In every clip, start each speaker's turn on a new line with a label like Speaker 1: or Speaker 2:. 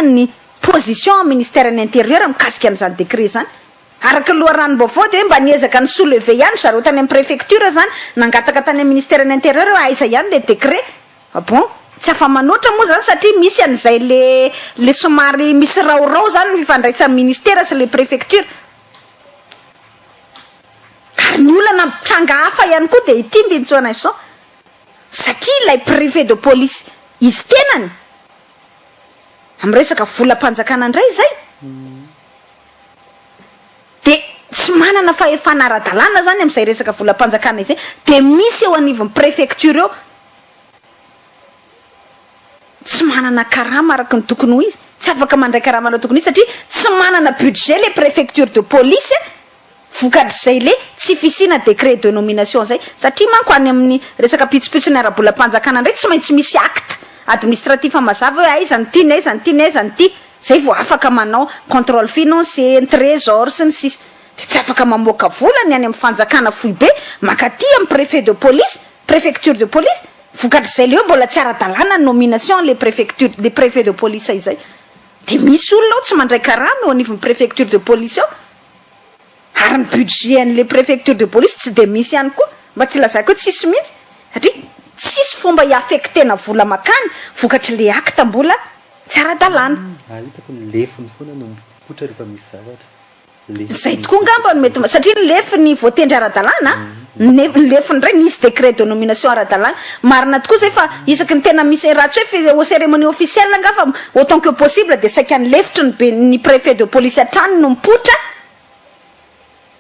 Speaker 1: Ny position ministère ny intérieur mikasika an'izany décret zany araka loharanom-baovao de hoe mba niezaka ny soulever ihany zareo tany amin'ny préfecture zany nangataka tany amin'ny ministère ny intérieur hoe aiza ihany le décret bon tsy afa manoatra moa zany satria misy an'izay le somary misy raorao zany ny fifandraisan'ny ministère sy le préfecture ary ny olana mpitranga hafa ihany koa de ity mbintsona izao satria ilay préfet de police izy tenany amin'ny resaka volam-panjakana indray zay de tsy manana fahefana ara-dalàna zany amin'izay resaka volam-panjakana izay de misy eo anivon'ny préfecture eo tsy manana karama araka ny tokony ho izy tsy afaka mandray karama na tokony izy satria tsy manana budget le préfecture de police vokatr'izay le tsy fisina décret de nomination zay satria manko any amin'ny resaka pitsopitsony ara-bolam-panjakana indray tsy maintsy misy acte administratif mazava hoe aiza ny ty ny aiza ny ty ny aiza ny ty zay vao afaka manao contrôle financier trésor sy ny sisa de tsy afaka mamoaka volany any amin'ny fanjakana fohy be makaty amin'ny préfet de police préfecture de police vokatr'izay le hoe mbola tsy ara-dalàna nomination le préfecture de préfet de police izay de misy olona ao tsy mandray karama eo anivon'ny préfecture de police ao ary ny budget an'le préfecture de police tsy de misy ihany koa mba tsy lazako hoe tsisy mihitsy satria tsisy fomba hiaffectena vola makany vokatry le acte mbola tsy ara-dalàna
Speaker 2: hitako ny lefiny foana no mipotra rehefa misy zavatra
Speaker 1: zay tokoa ngamba no mety satria ny lefiny voatendry ara-dalàna ny lefiny ndray misy décret de nomination ara-dalàna marina tokoa zay fa isaky ny tena misy raha tsy hoe cérémonie officielle nga fa autant que possible de saika ny lefitry ny préfet de police atrany no mipotra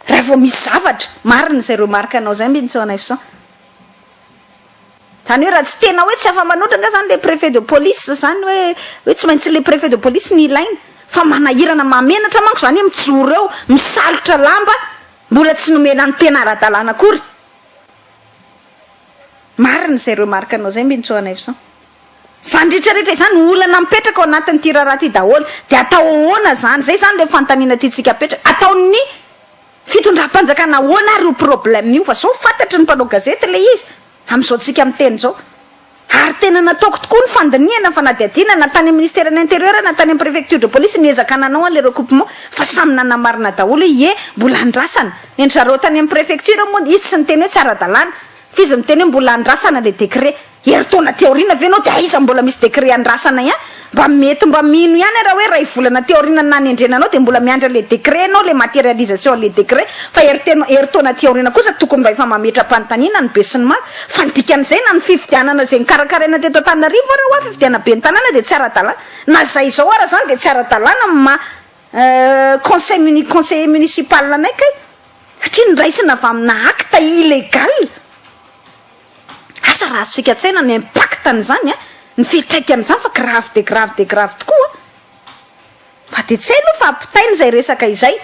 Speaker 1: raha vao misy zavatra marina zay remarque anao zay mbintsona iso zany hoe raha tsy tena hoe tsy afa manoatra nga zany le préfet de police zany hoe tsy maintsy le préfet de police ny ilaina fa manahirana mamenatra manko zany hoe mijoro eo misalotra lamba mbola tsy nomena ny tena ara-dalàna akory marina zay remarque anao zay mbintsona iso zany rehetrarehetra zany olana mipetraka ao anatin'ny ty raharaha ty daholo de atao ahoana zany zay zany le fantaniana tytsika petraka ataony fitondram-panjakana ahoana ary ho problème io fa sao fantatry ny mpanao gazety le izy am'izao tsika amin'ny teny zao ary tena nataoko tokoa ny fandiniana fanadihadiana na tany amin'ny ministère ny intérieur na tany amin'ny préfecture de police niezaka nanao an'le recoupement fa samy nanamarina daholo hoe mbola andrasana endry zareo tany amin'ny préfecture moa izy tsy niteny hoe tsy ara-dalàna fizy miteny hoe mbola andrasana le décret heritaona théorina ve anao de aiza mbola misy décret andrasana ihany mba mety mba mino ihany raha hoe ray volana théorina nanendrenanao de mbola miandra le décret anao le matérialisation le décret fa heritaona théorina kosa tokony mba efa mametra-panontaniana ny be sy ny maro fa ny dikan'izay na ny fifidianana zay nikarakaraina teto Antananarivo raha hoe fifidiana be ny tanàna de tsy ara-dalàna na zay zao ara zany de tsy ara-dalàna ma conseiller municipal anaiky satria niraisina avy amina acte illégal asa raha azontsika tsaina ny impactan'izany ny fitraikany izany fa grave de grave de grave tokoa fa de tsy hay aloha fa ampitainy zay resaka izay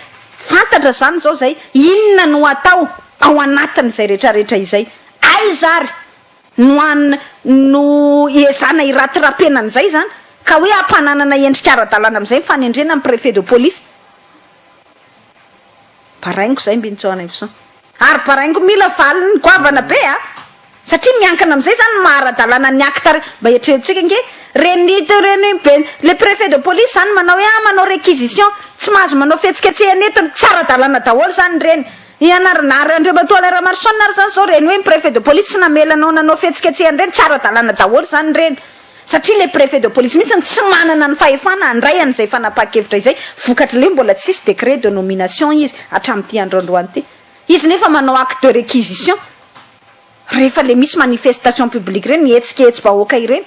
Speaker 1: fantatra zany zao zay inona no atao ao anatin'izay rehetrarehetra izay aiza ary no ezana iratyrapenan'izay zany ka hoe ampananana endrika ara-dalàna am'izay fanendrena amin'ny préfet de police paraingo zay mbintsona iso ary paraingo mila valiny goavana be satria miankana am'izay zany mahara-dalàna ny acte mba etretsika nge reny be le préfet de police zany manao hoe manao réquisition tsy mahazo manao fihetsiketsehana etony tsy ara-dalàna daholo zany reny ianarinary andreo matoa lera marsonary zany zao reny hoe préfet de police tsy namelanao nanao fihetsiketsehana reny tsy ara-dalàna daholo zany reny satria le préfet de police mihitsy tsy manana ny fahefana andray an'izay fanapa-kevitra izay vokatry le mbola tsisy décret de nomination izy hatramin'ity androandroany ty izy nefa manao acte de réquisition rehefa le misy manifestation publique reny mihetsiketsy-bahoaka ireny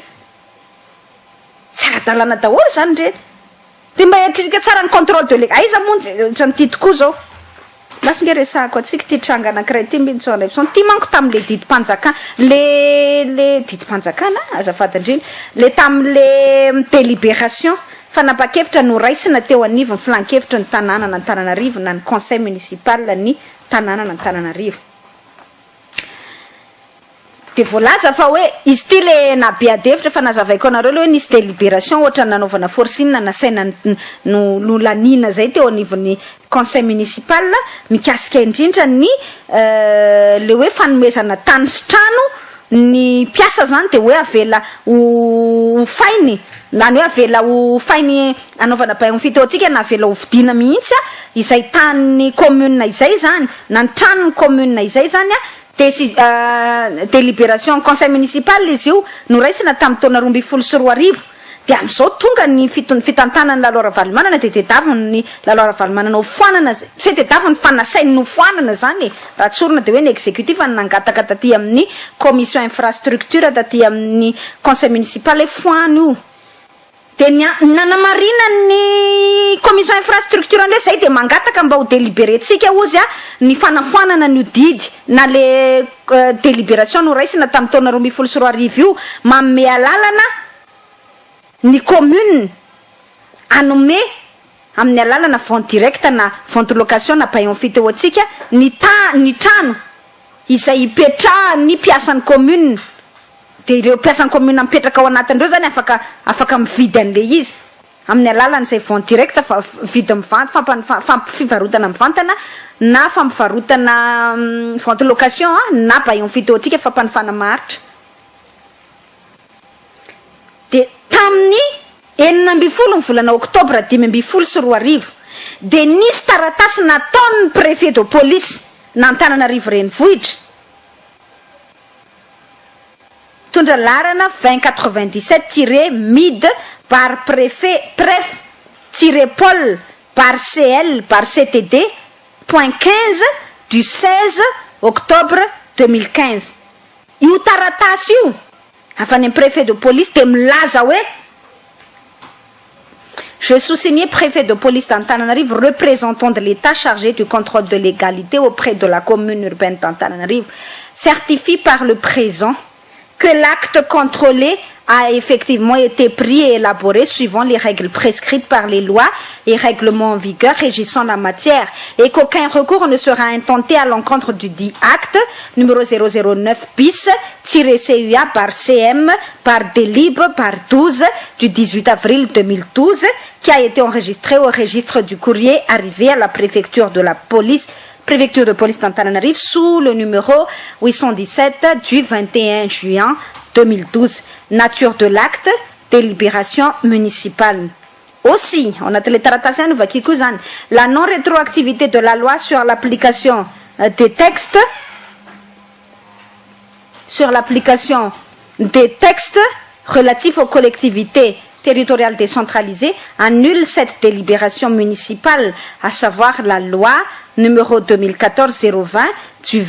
Speaker 1: tsy ara-dalàna daholo zany reny de mba etrika tsara ny contrôle de aiza monjy ty tokoa zao lasonge resahako atsika ty tranga anankiray ty mbintsona son ty manko tam'le didim-panjakana le didim-panjakana azafady indrindra le tam'le délibération fanapa-kevitra no raisina teo anivony filan-kevitra ny tanàna na Antananarivo na ny conseil municipal ny tanàna na Antananarivo. De voalaza fa hoe izy ty le nabeadevitra fa nazavaiko anareo le hoe nisy délibération ohatra nanaovana forcine nasaina no lanina zay teo anivon'ny conseil municipal mikasika indrindra ny le hoe fanomezana tany sy trano ny mpiasa zany de hoe avela ho fainy na ny hoe avela ho fainy anaovana baillon fiteotsika na avela ho vidina mihitsy izay tany commune izay zany na ny tranony commune izay zany délibération conseil municipal izy io no raisina tamin'ny taona 2024 de am'izao tonga ny fitantanany lalora valimanana de tedaviny ny lalora valimanana ho foanana tsy hoe tedaviny fanasainy no foanana zany raha tsorina de hoe ny exécutif ny nangataka taty amin'ny commission infrastructure taty amin'ny conseil municipal hoe foany io de nanamarina ny commission infrastructure an'le zay de mangataka mba ho délibérétsika ozy ny fanafoanana ny didy na le délibération no raisina tamin'ny taona 2024 io manome alalana ny commune anome amin'ny alalana vente directe na vente location na baillon fiteotsika ny trano izay ipetrahan'ny mpiasan'ny commune de ireo mpiasan'ny commune mipetraka ao anatin'ireo zany afaka mividy an'le izy amin'ny alalan'izay vente directe fa vidy mivanta fivarotana mivantana na fampivarotana vente location na baillon fiteotsika fampanofana maritra. De tamin'ny 9 volana oktobra 2024 de nisy taratasy nataon'ny préfet de police na Antananarivo renivohitra tondra larana 2097-mid par préf-Paul par CL par CTD point 15 du 16 octobre 2015 io taratasy io avy any préfet de police de milaza hoe je sous-signe préfet de police d'Antananarivo, représentant de l'État chargé du contrôle de légalité auprès de la commune urbaine d'Antananarivo, certifie par le présent que l'acte contrôlé a effectivement été pris et élaboré suivant les règles prescrites par les lois et règlements en vigueur régissant la matière et qu'aucun recours ne sera intenté à l'encontre du dit acte numéro 009 bis-CUA par CM par délib par 12 du 18 avril 2012 qui a été enregistré au registre du courrier arrivé à la préfecture de police d'Antananarivo sous le numéro 817 du 21 juin 2012. Nature de l'acte, délibération municipale. Aussi, on a la non-rétroactivité de la loi sur l'application des textes relatifs aux collectivités territoriales décentralisées annule cette délibération municipale, à savoir la loi numéro 2014-020 du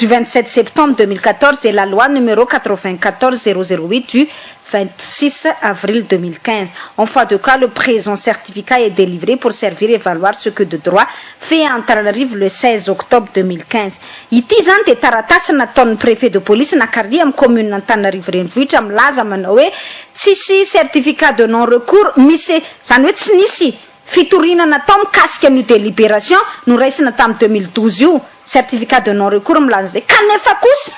Speaker 1: 27 septembre 2014 et la loi numéro 94-008 du 26 avril 2015. En fait de cas, le présent certificat est délivré pour servir et valoir ce que de droit fait à Antananarivo le 16 octobre 2015. Ity zany de taratasy nataon'ny préfet de police nakaria amin'ny commune Antananarivo renivohitra milaza manao hoe tsisy certificat de non recours misy zany hoe tsy nisy fitorinana tao mikasika ny délibération no raisina tamin'ny 2012 io certificat de non recours milaza zay kanefa kosa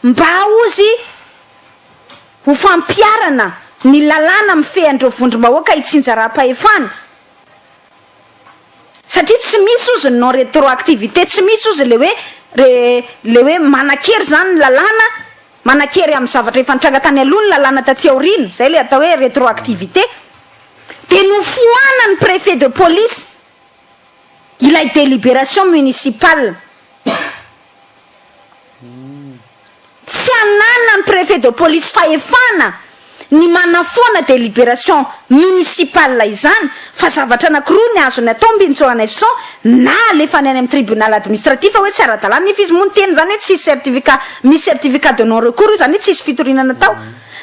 Speaker 1: mba ozy ho fampiarana ny lalàna mifehandreo vondrom-bahoaka hitsinja raha-pahefana satria tsy misy ozy non rétroactivité tsy misy ozy le hoe manakery zany ny lalàna manakery amin'ny zavatra efa nitranga tany aloha ny lalàna taty aorina zay le atao hoe rétroactivité de nofoanany préfet de police ilay délibération municipale tsy anana ny préfet de police fahefana ny manafoana délibération municipale izany fa zavatra anakiroa ny azony atao mbintsona efson na lefa ny any amin'ny tribunal administratif hoe tsy ara-dalàna nefa izy moa ny teny zany hoe tsisy certificat misy certificat de non recours zany hoe tsisy fitorinana tao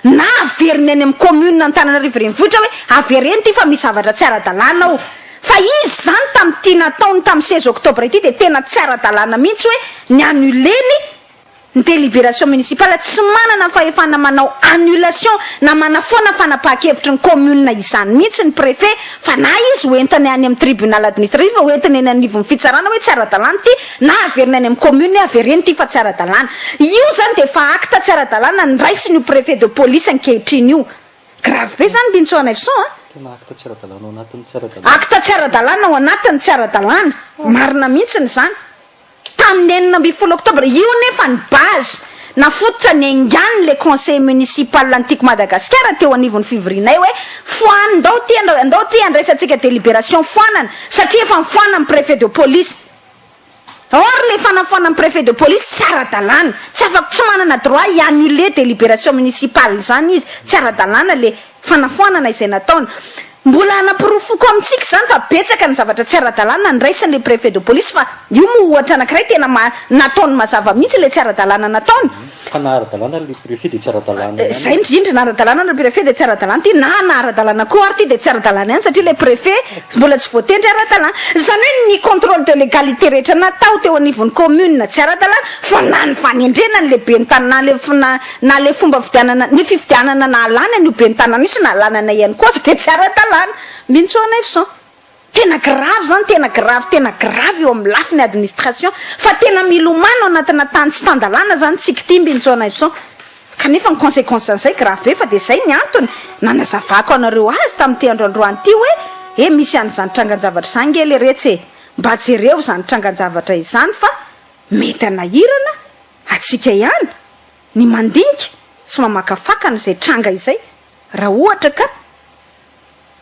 Speaker 1: na averiny any amin'ny commune Antananarivo renivohitra hoe avereny ty fa misy zavatra tsy ara-dalàna ao fa izy zany tamin'ity nataony tamin'ny 16 oktobra ity de tena tsy ara-dalàna mihitsy hoe ny annuleny ny délibération municipale tsy manana fahefana manao annulation na manafoana fanapahan-kevitry ny commune izany mihitsy ny préfet fa na izy hoentany any amin'ny tribunal administratif hoentany eny anivon'ny fitsarana hoe tsy ara-dalàna ty na averiny any amin'ny commune avereny ty fa tsy ara-dalàna io zany de fa acte tsy ara-dalàna ny raisiny io préfet de police ankehitriny io grave be zany Bintsona Efson
Speaker 2: tena acte tsy ara-dalàna ao anatin'ny tsy ara-dalàna
Speaker 1: acte tsy ara-dalàna ao anatin'ny tsy ara-dalàna marina mihitsiny zany tamin'ny 9 oktobra io nefa ny base nafototra ny angany le conseil municipal antiky Madagasikara teo anivon'ny fivorianay hoe foany ndao ty andraisantsika délibération foanana satria efa mifoana amin'ny préfet de police or le fanafoana amin'ny préfet de police tsy ara-dalàna tsy afaka tsy manana droit iannuler délibération municipale zany izy tsy ara-dalàna le fanafoanana izay nataony mbola anapirofoko amintsika zany fa betsaka ny zavatra tsy ara-dalàna ndraisan'le préfet de police fa io mo ohatra anankiray tena nataony mazava mihitsy le tsy ara-dalàna nataony
Speaker 2: fa na ara-dalàna le préfet de tsy ara-dalàna
Speaker 1: zay indrindra na ara-dalàna le préfet de tsy ara-dalàna ty na ara-dalàna koa ary ty de tsy ara-dalàna ihany satria le préfet mbola tsy voatendry ara-dalàna zany hoe ny contrôle de légalité rehetra natao teo anivon'ny commune tsy ara-dalàna fa na ny fanendrena ny lehibe ny tanana na le fomba fidianana ny fifidianana na alana ny be ny tanana io sy na alanana ihany koa de tsy ara-dalàna Bintsona Efson tena grave zany tena grave eo amin'ny lafin'ny administration fa tena milomano anatina tany tsy tandalàna zany tsika ty Bintsona Efson kanefa ny conséquence an'izay grave be fa de zay ny antony nanazavako anareo azy tamin'ity androandroany ty hoe misy an'izany trangan-javatra zany nge le retsy mba jereo zany trangan-javatra izany fa mety anahirana atsika ihany ny mandinika sy mamakafakana zay tranga izay raha ohatra ka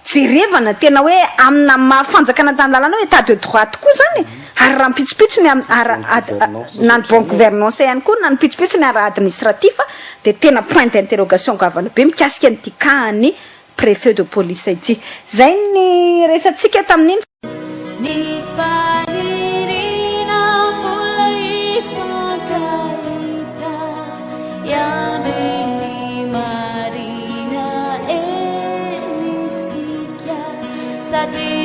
Speaker 1: jerevana tena hoe amina mafanjakana tandalàna hoe état de droit tokoa zany ary raha mpitsopitso na ny bon gouvernance ihany koa na ny pitsopitso ny ara administratif de tena point d'interrogation gavana be mikasika an'ity kahany préfet de police ity zay ny resantsika tamin'iny
Speaker 3: Sadly